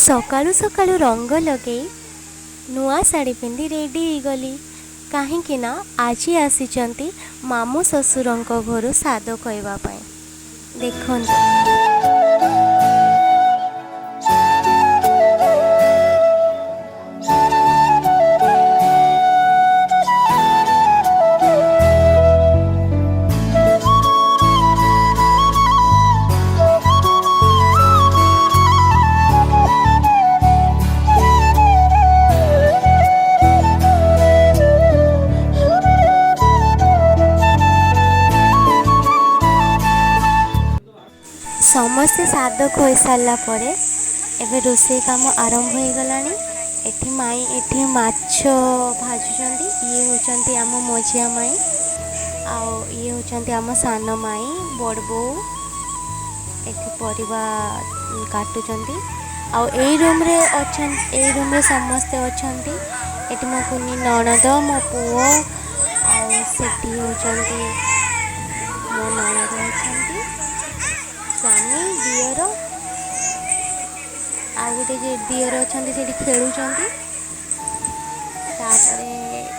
सकाळू सकाळू रंग लगे नुआ शाढ़ी पिंधि रेडी गली कहीं ना आज आसी मामू ससुर घर साद कहवाई देखो। समस्ते साद खोई सारा पर एवं रोषे कम आरंभ हो गला। एठी माई एठी माछ भाजुंट ये होचंती आम मझिया माई आउ ये होचंती आम सान माई बड़ बो एठी परिवा काटुचंती आउ ए रूम रे अछन ए रूम रे समस्ते अछंती। एठी मो कुनी ननद मो पुओ आउ सेठी होचंती मो ननद अछंती स्वामी दियर आ गोटे दियर अच्छा से खेलुं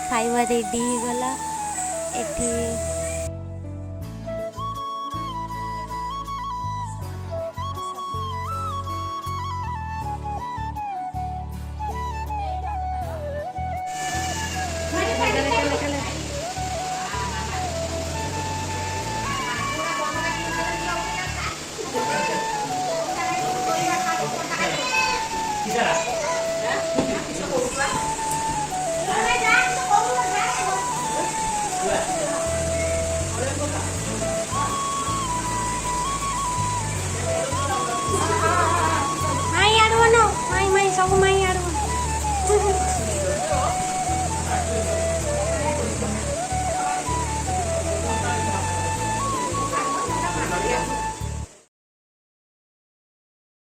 खाइबा रेडी गला एठी